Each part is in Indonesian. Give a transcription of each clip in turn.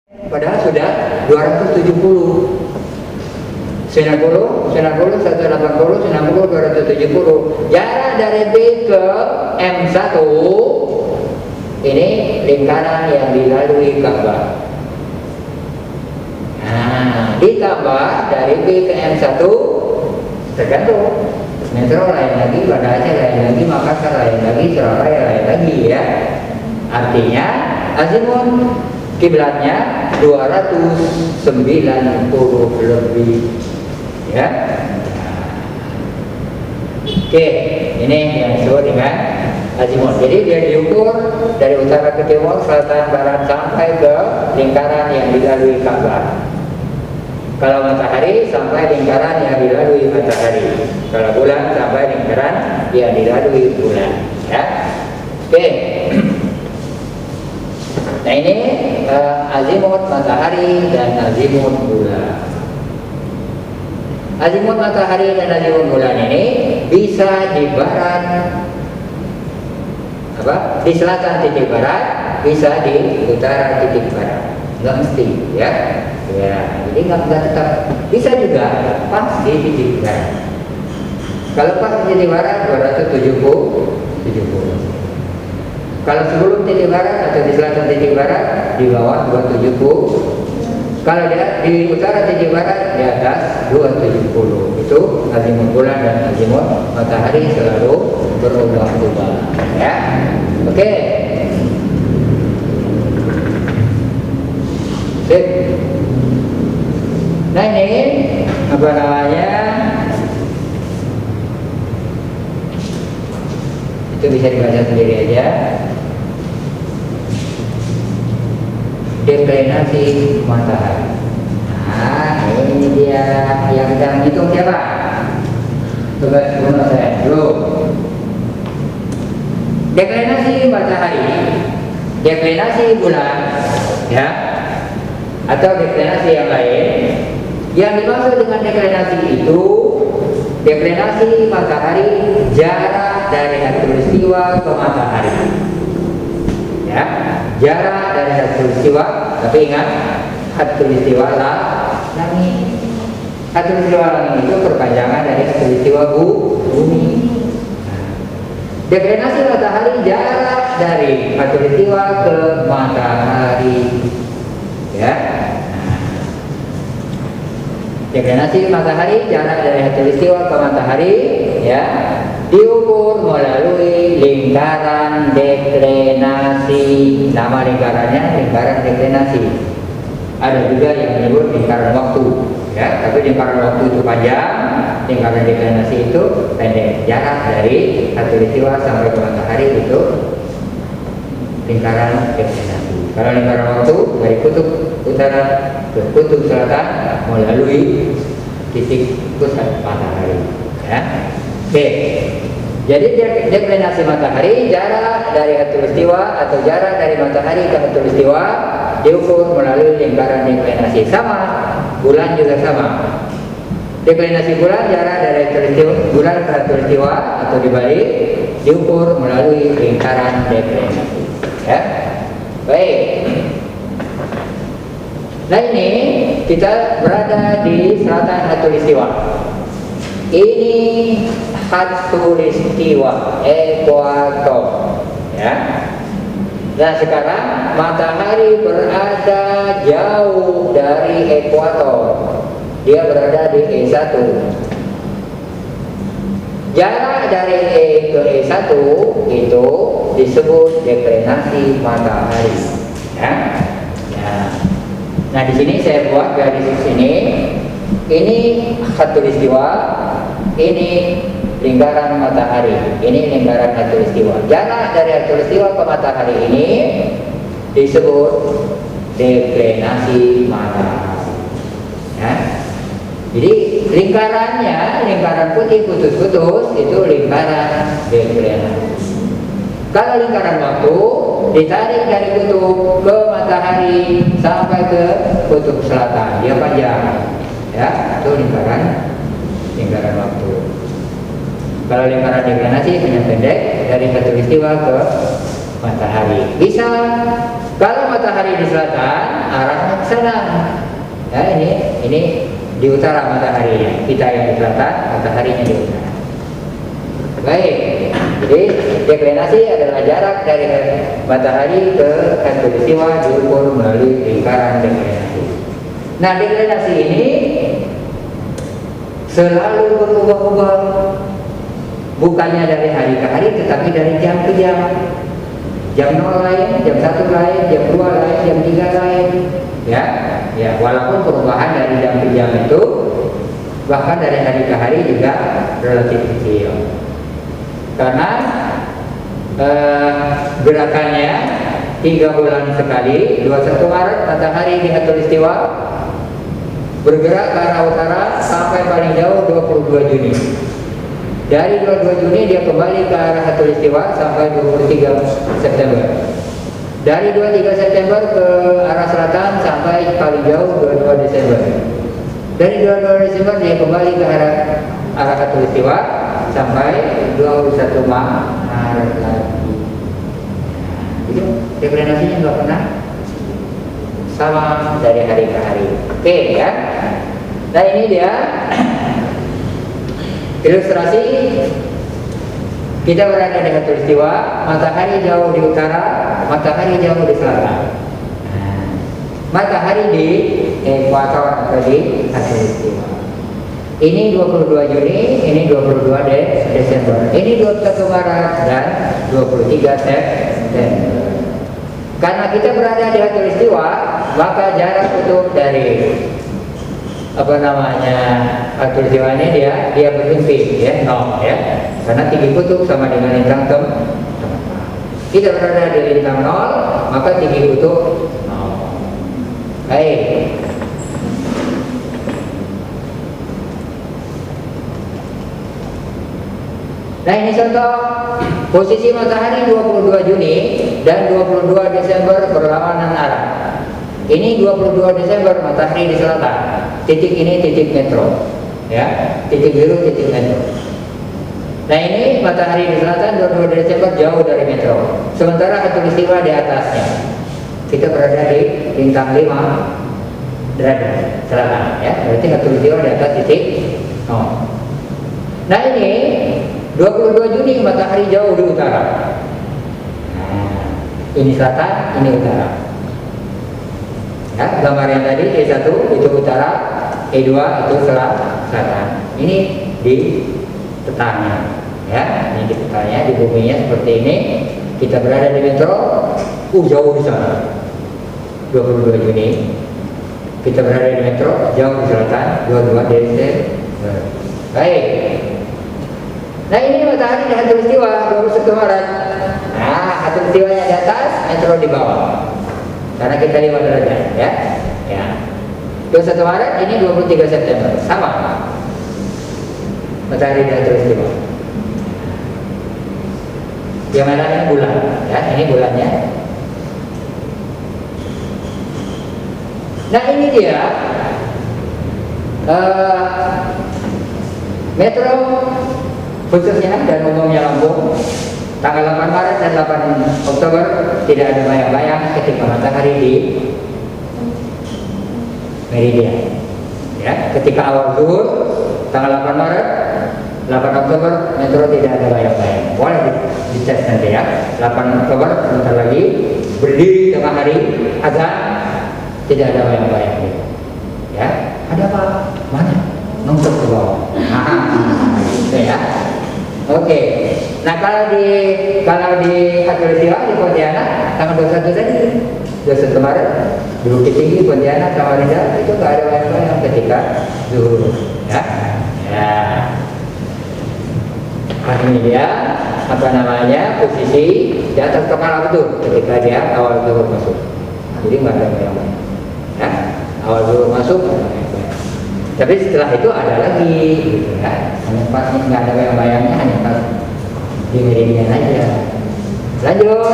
Padahal sudah 270. 90, 180, 90, 270. Jarak dari B ke M1 ini lingkaran yang dilalui Ka'bah. Nah, ditambah dari B ke M1 tergantung. Metro lain lagi, Banda Aceh lain lagi, Makassar lain lagi, Surabaya lain lagi ya. Artinya azimut kiblatnya 290 lebih ya. Oke, ini yang disebut dengan azimut. Jadi dia diukur dari utara ke timur, selatan, barat sampai ke lingkaran yang dilalui Ka'bah. Kalau matahari sampai lingkaran yang dilalui matahari. Kalau bulan sampai lingkaran yang dilalui bulan. Ya, oke. Nah ini azimut matahari dan azimut bulan. Azimut matahari dan azimut bulan ini bisa di barat, di selatan titik barat, bisa di utara titik barat. Nggak mesti, ya. Ya, jadi nggak tetap. Bisa juga pas di titik barat. Kalau pas di titik barat 270. Kalau sebelum titik barat atau di selatan titik barat di bawah 270. Kalau di utara titik barat di atas 270. Itu azimut bulan dan azimut matahari selalu berubah-ubah. Ya, oke. Sip. Nah ini apa namanya? Itu bisa dibaca sendiri aja. Deklinasi matahari. Nah ini dia yang sedang hitung siapa? Coba bunuh saya dulu. Deklinasi matahari, deklinasi bulan, ya, atau deklinasi yang lain. Yang dimaksud dengan deklinasi itu, deklinasi matahari jarak dari khatulistiwa ke matahari. Ya, jarak dari khatulistiwa, tapi ingat khatulistiwa langit. Khatulistiwa langit itu perpanjangan dari khatulistiwa bumi. Deklinasi matahari jarak dari khatulistiwa ke matahari. Ya. Deklinasi matahari jarak dari khatulistiwa ke matahari ya diukur melalui lingkaran deklinasi. Nama lingkarannya lingkaran deklinasi. Ada juga yang menyebut lingkaran waktu ya, tapi lingkaran waktu itu panjang, lingkaran deklinasi itu pendek. Jarak dari khatulistiwa sampai ke matahari itu lingkaran deklinasi. Kalau lingkaran waktu dari kutub utara ke kutub selatan melalui titik pusat matahari. Ya. Oke. Jadi deklinasi matahari jarak dari khatulistiwa atau jarak dari matahari ke khatulistiwa diukur melalui lingkaran deklinasi. Sama, bulan juga sama. Deklinasi bulan jarak dari bulan ke khatulistiwa atau dibalik diukur melalui lingkaran deklinasi. Ya. Baik. Nah ini kita berada di selatan khatulistiwa. Ini khatulistiwa, ekuator. Ya. Nah sekarang matahari berada jauh dari ekuator. Dia berada di E1. Jarak dari E ke E1 itu disebut deklinasi matahari. Ya. Nah di sini saya buat garis di sini. Ini khatulistiwa, ini lingkaran matahari, ini lingkaran khatulistiwa. Jarak dari khatulistiwa ke matahari ini disebut deklinasi matahari. Ya. Jadi lingkarannya, lingkaran putih putus-putus itu lingkaran deklinasi. Kalau lingkaran waktu ditarik dari kutub ke matahari sampai ke kutub selatan, dia panjang, ya, itu lingkaran waktu. Kalau lingkaran deklinasi hanya pendek dari khatulistiwa ke matahari. Bisa Kalau matahari di selatan, arahnya ke sana. Ya, ini di utara mataharinya. Kita yang di selatan, mataharinya di utara. Baik. Jadi deklinasi adalah jarak dari matahari ke khatulistiwa diukur melalui lingkaran deklinasi. Nah, deklinasi ini selalu berubah-ubah, bukannya dari hari ke hari, tetapi dari jam ke jam. Jam 0 lain, jam 1 lain, jam 2 lain, jam 3 lain. Ya, walaupun perubahan dari jam ke jam itu bahkan dari hari ke hari juga relatif kecil. Karena gerakannya 3 bulan sekali, 21 Maret matahari di khatulistiwa bergerak ke arah utara sampai paling jauh 22 Juni. Dari 22 Juni dia kembali ke arah khatulistiwa sampai 23 September. Dari 23 September ke arah selatan sampai paling jauh 22 Desember. Dari 22 Desember dia kembali ke arah khatulistiwa sampai 21 Maret lagi. Itu deklinasinya nggak pernah sama dari hari ke hari. Oke ya. Nah ini dia ilustrasi. Kita berada di khatulistiwa, matahari jauh di utara, matahari jauh di selatan. Matahari di ekuator atau di khatulistiwa. Ini 22 Juni, ini 22 Desember. Ini 21 Maret dan 23 September. Karena kita berada di khatulistiwa, maka jarak untuk dari khatulistiwa ini dia berhimpit ya, 0 ya. Karena tinggi kutub sama dengan lintang tempat. Kita berada di lintang 0, maka tinggi kutub 0. Baik. Nah ini contoh posisi matahari 22 Juni dan 22 Desember berlawanan arah. Ini 22 Desember matahari di selatan. Titik ini titik metro. Ya, titik biru titik metro. Nah ini matahari di selatan 22 Desember jauh dari metro. Sementara khatulistiwa di atasnya. Kita berada di bintang 5 derajat selatan ya. Berarti khatulistiwa di atas titik 0. Nah ini 22 Juni matahari jauh di utara. Nah, ini selatan, ini utara. Ya, gambar yang tadi E1 itu utara, E2 itu selatan. Ini di petanya. Ya, ini di petanya, di buminya seperti ini. Kita berada di metro, jauh di sana. 22 Juni. Kita berada di metro, jauh di selatan, 22 Desember. Baik. Nah ini matahari di khatulistiwa 21 Maret. Nah khatulistiwanya di atas, metro di bawah. Karena kita 5 derajat ya. 21 Maret ini 23 September sama. Matahari di khatulistiwa. Yang mana ini bulan ya, ini bulannya. Nah ini dia metro khususnya dan umumnya Lampung tanggal 8 Maret dan 8 Oktober tidak ada bayang-bayang ketika matahari di meridian ya. Ketika awal zuhur tanggal 8 Maret 8 Oktober metro tidak ada bayang-bayang. Boleh dites nanti ya. 8 Oktober sebentar lagi berdiri tengah hari azan tidak ada bayang-bayang ya. Ada apa? Mana? Nongkrong ke bawah. Gitu ya. Oke. Nah kalau di khatulistiwa di Pontianak tanggal 21 tadi 21 Maret di Bukit Tinggi Pontianak Samarinda itu nggak ada bayang-bayang ketika zuhur ya. Ini dia posisi di atas kepala betul ketika dia awal zuhur masuk. Jadi nggak ada bayang-bayang ya. Awal zuhur masuk tapi setelah itu ada lagi gitu ya. Hanya pas nggak ada bayang-bayangnya, hanya pas di meridian aja. Lanjut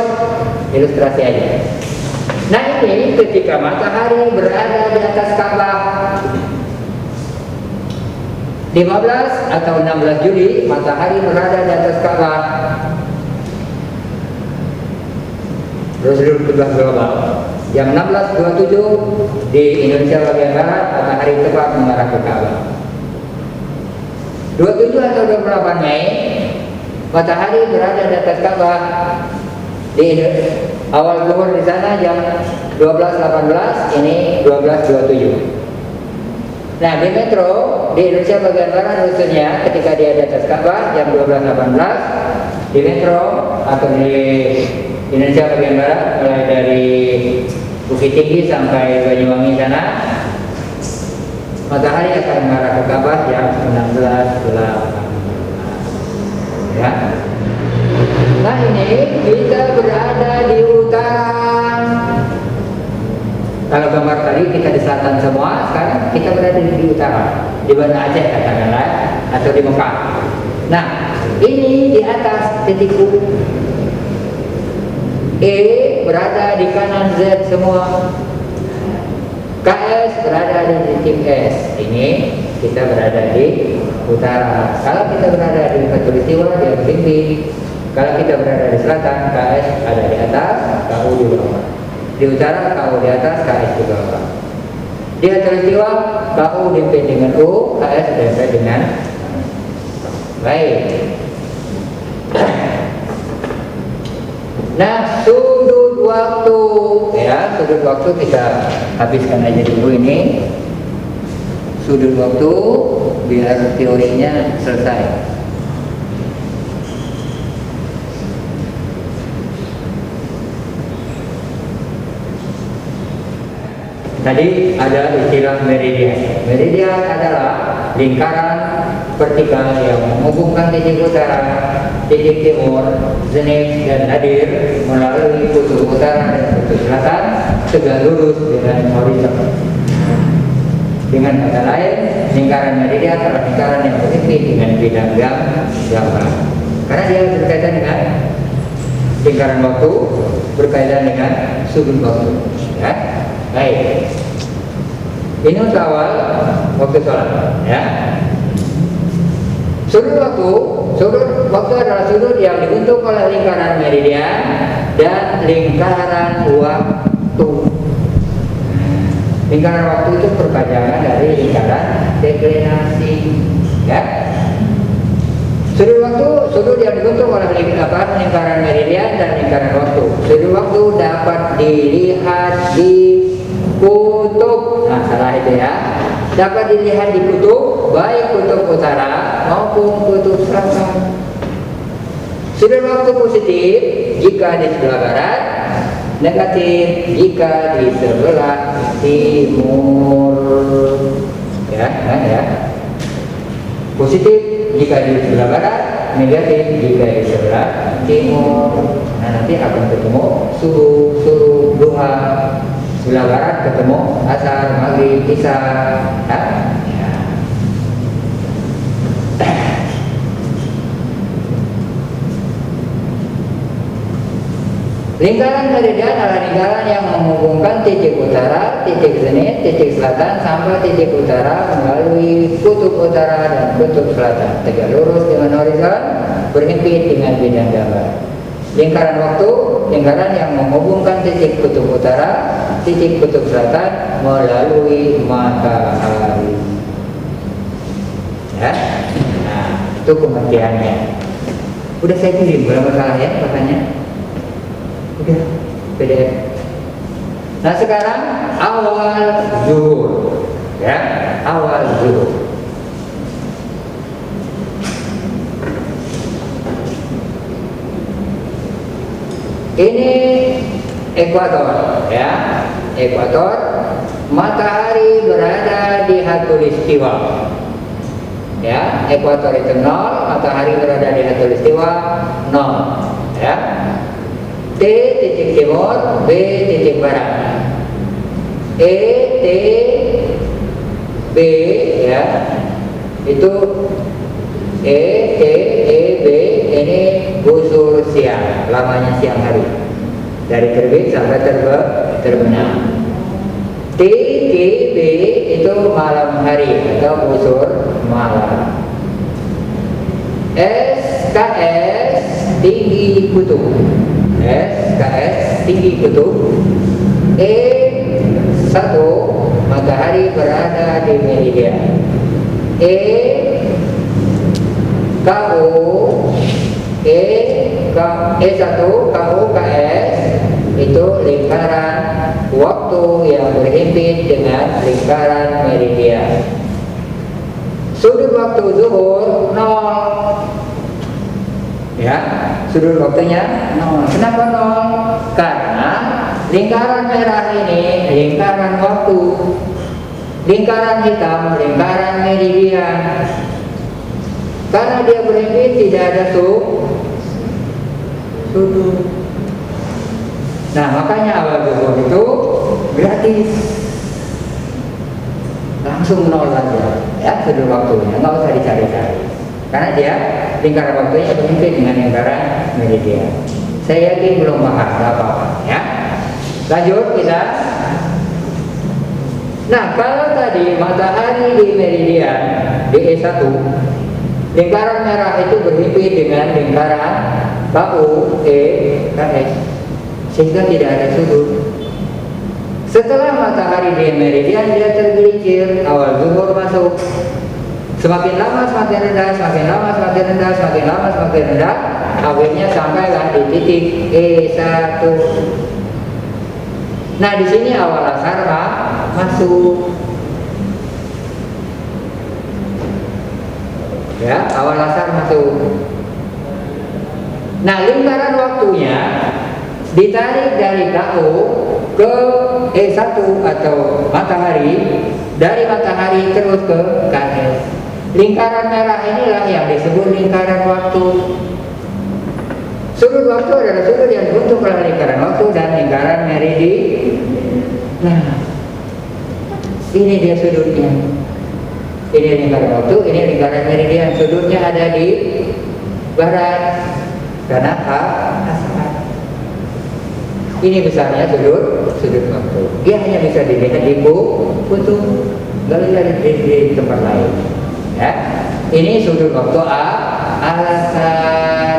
ilustrasi aja. Nah ini ketika matahari berada di atas Ka'bah 15 atau 16 Juli matahari berada di atas Ka'bah. Rusdul Qiblah global. Jam 16.27 di Indonesia bagian barat matahari tepat mengarah ke Ka'bah. 27 atau 28 Mei matahari berada di atas Ka'bah di awal zuhur di sana jam 12.18, ini 12.27. Nah, di metro di Indonesia bagian barat khususnya ketika dia di atas Ka'bah jam 12.18 di metro atau di Indonesia bagian barat mulai dari Bukit Tinggi sampai Banyuwangi sana matahari akan mengarah ke Ka'bah jam 16.18 ya. Nah, ini kita berada di utara. Kalau gambar tadi kita di selatan semua, sekarang kita berada di utara, di Banda Aceh katakanlah, atau di Mekah. Nah, ini di atas titik U. E berada di kanan Z semua. KS berada di titik S. Ini kita berada di utara. Kalau kita berada di Khatulistiwa dia berlimping. Kalau kita berada di selatan, KS ada di atas, KU di bawah. Di utara, KU di atas, KS di bawah. Di Khatulistiwa, KU dempet dengan U, KS dempet dengan baik. Nah, sudut waktu ya, sudut waktu kita habiskan aja dulu ini. Sudut waktu biar teorinya selesai. Tadi ada istilah meridian. Meridian adalah lingkaran vertikal yang menghubungkan titik utara, titik timur, zenit dan nadir melalui kutub utara dan kutub selatan tegak lurus dengan horizon. Dengan kata lain, lingkaran meridian adalah lingkaran yang berhenti dengan bidang gambar. Karena dia berkaitan dengan lingkaran waktu, berkaitan dengan sudut waktu. Ya, baik. Ini untuk awal waktu sholat. Ya. Sudut waktu adalah sudut yang dibentuk oleh lingkaran meridian dan lingkaran waktu. Lingkaran waktu itu perpanjangan dari lingkaran deklinasi. Ya. Sudut yang dibentuk oleh lingkaran meridian dan lingkaran waktu. Sudut waktu dapat dilihat di kutub. Nah, salah itu ya. Dapat dilihat di kutub, baik kutub utara maupun kutub selatan. Sudut waktu positif jika di sebelah barat, negatif jika di sebelah timur. Ya, kan ya. Positif jika di sebelah barat, negatif jika di sebelah timur. Nah, nanti akan ketemu subuh, duha. Sebelah barat ketemu asar, maghrib, isya. Ya. Lingkaran meridian adalah lingkaran yang menghubungkan titik utara, titik zenit, titik selatan sampai titik utara melalui kutub utara dan kutub selatan. Tegak lurus dengan horizon, berhimpit dengan bidang gambar. Lingkaran waktu, lingkaran yang menghubungkan titik kutub utara, titik kutub selatan melalui matahari. Ya, nah itu pengertiannya. Udah saya kirim, berapa masalah ya katanya? Udah, PDF. Nah sekarang awal zuhur, ya, awal zuhur. Ini ekuator, ya, ekuator. Matahari berada di khatulistiwa. Ya, ekuator itu 0, matahari berada di khatulistiwa 0. Ya. T titik timur, B titik barat. E, T, B, ya. Itu E, T, E, B ini busur siang, lamanya siang hari. Dari terbit sampai terbenam. T, K, B itu malam hari atau busur malam. S, K, S tinggi kutub. S, K, S tinggi kutub. E1 matahari berada di meridian. E1 KUKS itu lingkaran waktu yang berhimpit dengan lingkaran meridian. Sudut waktu zuhur 0. Ya, sudut waktunya 0. Kenapa 0? Karena lingkaran merah ini lingkaran waktu, lingkaran hitam lingkaran meridian. Karena dia berhimpit tidak ada sudut. Nah, makanya awal zuhur itu gratis, langsung 0 saja. Ya, sudut waktunya nggak usah dicari-cari. Karena dia lingkaran waktunya berhimpit dengan lingkaran meridian. Saya yakin belum paham apa-apa, ya. Lanjut kita. Nah, kalau tadi matahari di meridian di E1, lingkaran merah itu berhimpit dengan lingkaran KUKS, sehingga tidak ada sudut. Setelah matahari di meridian dia tergelincir, awal zuhur masuk. Semakin lama semakin rendah, semakin lama semakin rendah, semakin lama semakin rendah, akhirnya sampailah di titik E1. Nah, di sini awal asar masuk. Ya, awal asar masuk. Nah, lingkaran waktunya ditarik dari KO ke E1 atau matahari, dari matahari terus ke KS. Lingkaran merah inilah yang disebut lingkaran waktu. Sudut waktu adalah sudut yang dibentuk oleh lingkaran waktu dan lingkaran meridian. Nah, ini dia sudutnya. Ini lingkaran waktu, ini lingkaran meridian. Sudutnya ada di barat karena asar. Ini besarnya sudut waktu. Dia hanya bisa dilihat di kutub, nggak bisa di tempat lain. Ya, ini sudut waktu asar.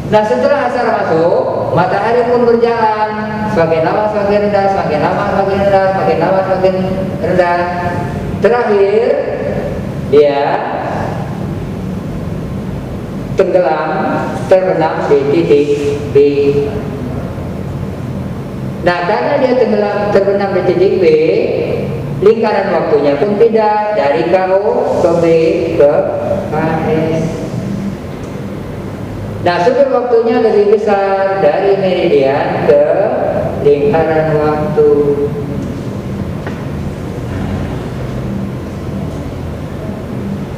Nah, setelah asar masuk, matahari pun berjalan. Semakin lama semakin rendah, semakin lama semakin rendah, semakin lama semakin rendah. Terakhir, dia terbenam di titik B. Nah, karena dia terbenam di titik B, lingkaran waktunya pun pindah dari KO ke B ke KS. Nah, sudut waktunya lebih besar dari meridian ke lingkaran waktu.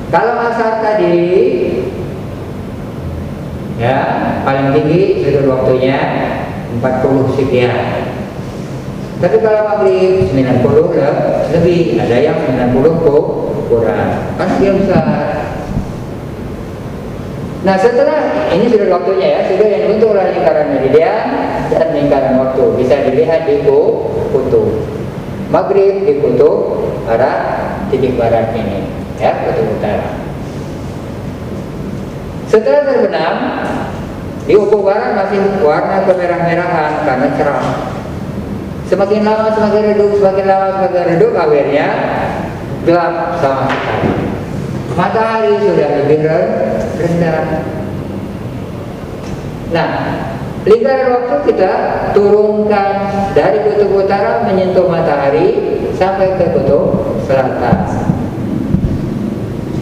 Kalau asar tadi, ya, paling tinggi sudut waktunya 40 sekian. Tapi kalau maghrib 90 lebih, ada yang 90 kurang, karena dia besar. Nah, setelah ini sudut waktunya, ya, sudut yang dibentuk oleh lingkaran meridian dan lingkaran waktu bisa dilihat di kutub. Maghrib di kutub barat, titik barat ini, ya, kutub utara. Setelah terbenam di ufuk barat masih warna kemerah-merahan karena cerah. Semakin lama semakin redup, semakin lama semakin redup, akhirnya gelap sama sekali. Matahari sudah lebih rendah. Nah, lingkaran waktu kita turunkan dari kutub utara menyentuh matahari sampai ke kutub selatan.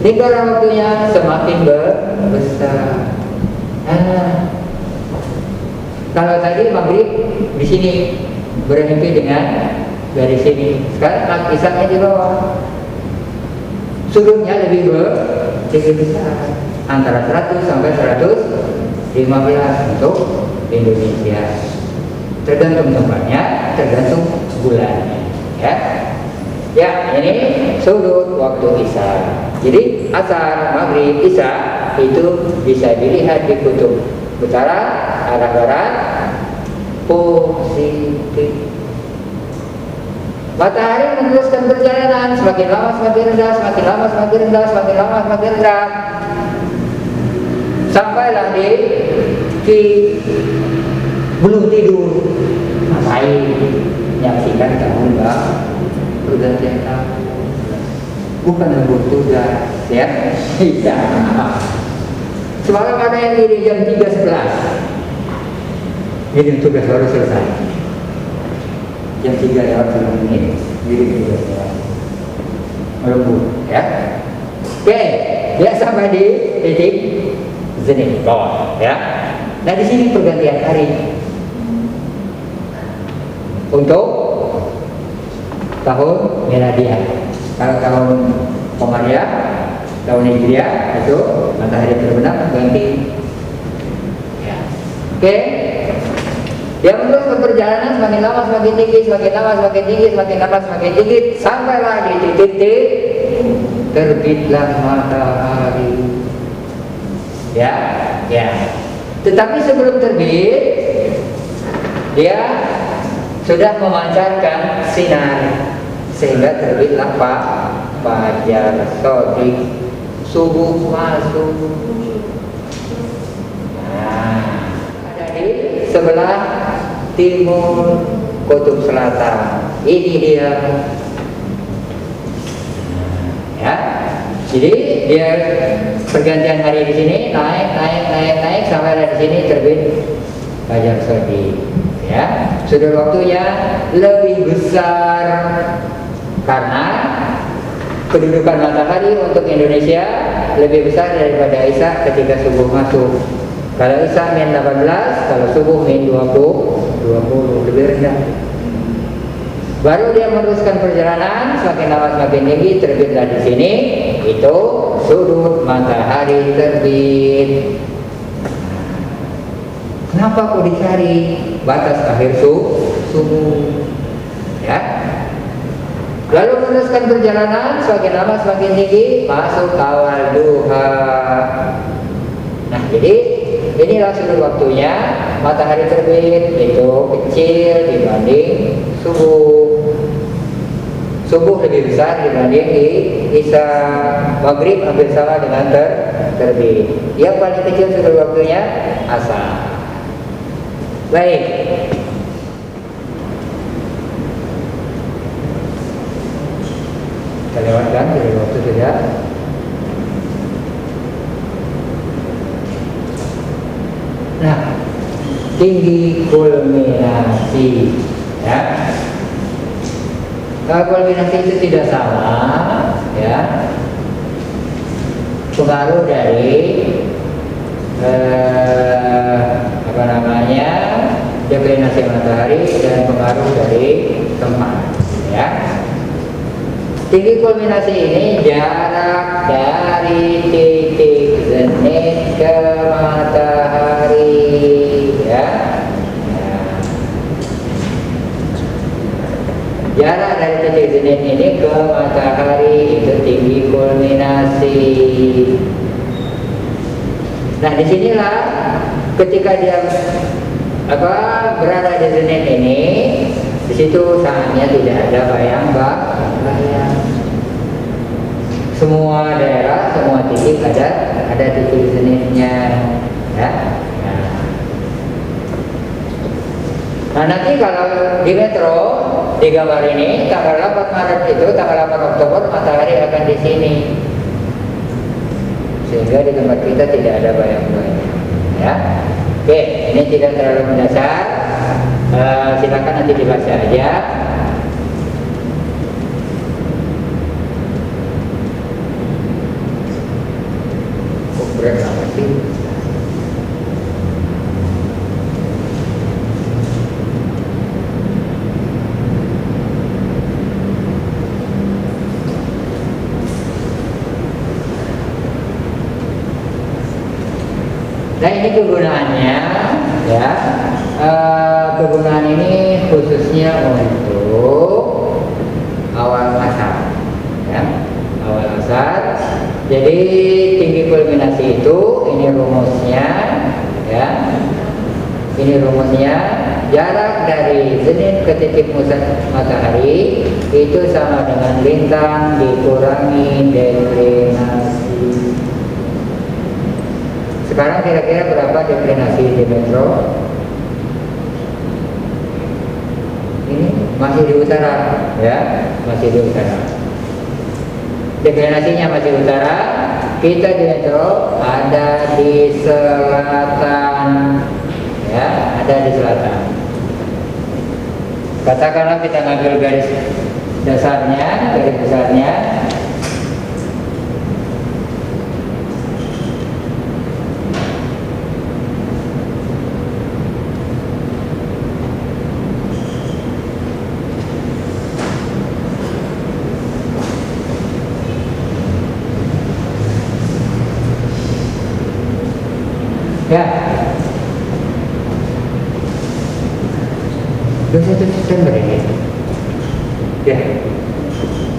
Lingkaran waktunya semakin besar. Nah, kalau tadi maghrib di sini berhenti dengan dari sini. Sekarang isaknya di bawah. Sudutnya lebih besar, antara 100 sampai 115 untuk Indonesia. Tergantung tempatnya, tergantung bulannya. Ya, ya, ini sudut waktu isya. Jadi asar, maghrib, isya itu bisa dilihat di kutub utara, arah barat, positif. Matahari meneruskan perjalanan, semakin lama semakin rendah, semakin lama semakin rendah, semakin lama semakin rendah, sampailah di Ki belum tidur, ngapain? Menyaksikan tahun pergantian tahun. Bukan lembur tugas, ya? Iya. Semalam ada yang ngirim jam 3.11. Ngirim tugas baru selesai. Jam 3:10 ngirim tugas selesai. Melembur, ya? Oke, dia sampai di titik zenit bawah, ya. Nah di sini pergantian hari untuk tahun miladiah. Kalau tahun Komariah, tahun Hijriah itu matahari terbenam ganti. Ya. Oke. Dia meneruskan perjalanan semakin lama semakin tinggi, semakin lama semakin tinggi, semakin lama semakin tinggi, sampailah di titik terbitlah matahari. Ya, ya. Tetapi sebelum terbit, dia sudah memancarkan sinar sehingga terbitlah fajar shadiq, subuh masuk. Nah, ada di sebelah timur kutub selatan. Ini dia. Ya. Jadi dia pergantian hari di sini naik sampai di sini terbit fajar shadiq. Ya, sudut waktunya lebih besar karena kedudukan matahari untuk Indonesia lebih besar daripada Isya ketika subuh masuk. Kalau Isya min 18, kalau subuh min 20 lebih rendah. Baru dia meneruskan perjalanan semakin lama semakin tinggi, terbitlah di sini itu sudut matahari terbit. Kenapa kok dicari batas akhir subuh? Ya. Lalu meneruskan perjalanan semakin lama semakin tinggi, masuk awal duha. Nah, jadi inilah sudut waktunya matahari terbit itu kecil dibanding subuh. Subuh lebih besar dibanding Isya. Maghrib hampir sama dengan terbit. Yang paling kecil sudut waktunya asar. Baik. Kita lewatkan dari waktu sudah. Nah, tinggi kulminasi, ya. Kalau kulminasi itu tidak sama, ya. Pengaruh dari deklinasi matahari dan pengaruh dari tempat, ya. Tinggi kulminasi ini jarak dari titik zenit ke matahari, ya. Jarak dari titik zenit ini ke matahari itu tinggi kulminasi. Nah, disinilah ketika dia berada di zenit ini, di situ saatnya tidak ada bayang-bayang. Semua daerah, semua titik ada titik zenitnya, ya. Nah, nanti kalau di metro di gambar ini tanggal 8 Maret itu, tanggal 8 Oktober matahari akan di sini, sehingga di tempat kita tidak ada bayang-bayang, ya. Oke, ini tidak terlalu mendasar. Silakan nanti dibaca aja. Kok berat amat sih? Nah, ini kegunaannya, ya. Kegunaan ini khususnya untuk awal asar, ya. Awal asar. Jadi tinggi kulminasi itu, ini rumusnya, ya. Ini rumusnya, jarak dari zenit ke titik matahari itu sama dengan lintang dikurangi deklinasi. Sekarang kira-kira berapa deklinasi di metro? Ini masih di utara, ya, masih di utara. Deklinasinya masih utara. Kita di metro ada di selatan, ya, ada di selatan. Katakanlah kita ngambil garis dasarnya, ya, 21 September ini, ya,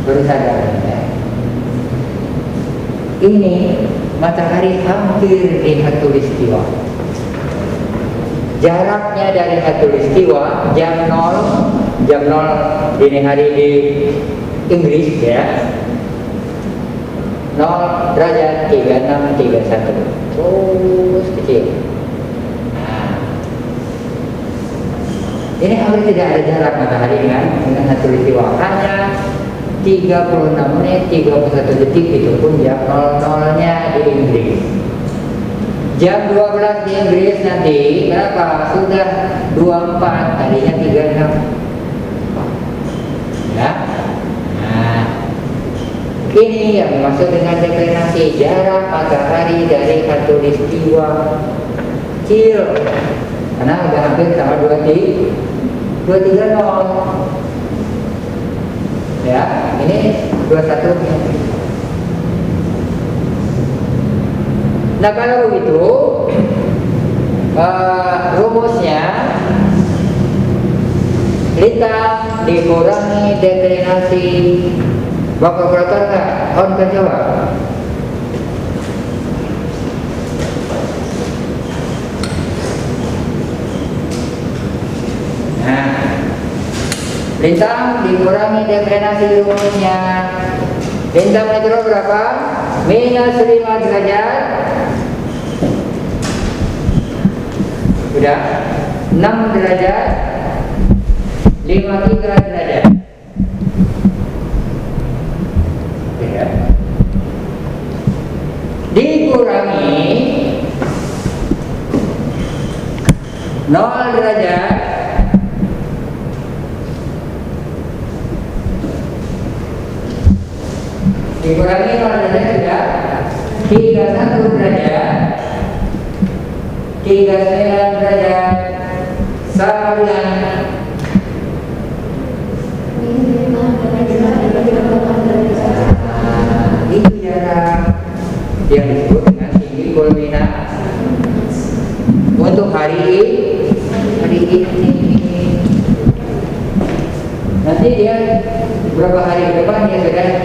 baru sadar ya. Ini matahari hampir di khatulistiwa. Jaraknya dari khatulistiwa jam 0 dini hari di Inggris, ya, 0 derajat 3631. Terus kecil. Nah, ini hampir tidak ada jarak matahari dengan khatulistiwa, hanya 36 menit 31 detik, itu pun jam 00-nya di Inggris. Jam 12 di Inggris nanti berapa? Sudah 24, tadinya 36. Ya. Nah, ini yang dimaksud dengan deklinasi, jarak matahari dari khatulistiwa kecil, karena udah hampir sama 230. Ya, ini 21. Nah, kalau begitu rumusnya lintang dikurangi deklinasi. Bapak kalkulator nggak? On kan coba. Nah, lintang dikurangi deklinasi rumusnya. Lintang metro berapa? Minus 5 derajat. Udah 6 derajat 53 derajat, ya. Dikurangi 0 derajat dikurangi 0 derajat sudah 31 derajat 39 derajat sama dengan itu jarak yang disebut dengan tinggi kulminat untuk hari ini. Nanti dia beberapa hari ke depan dia sudah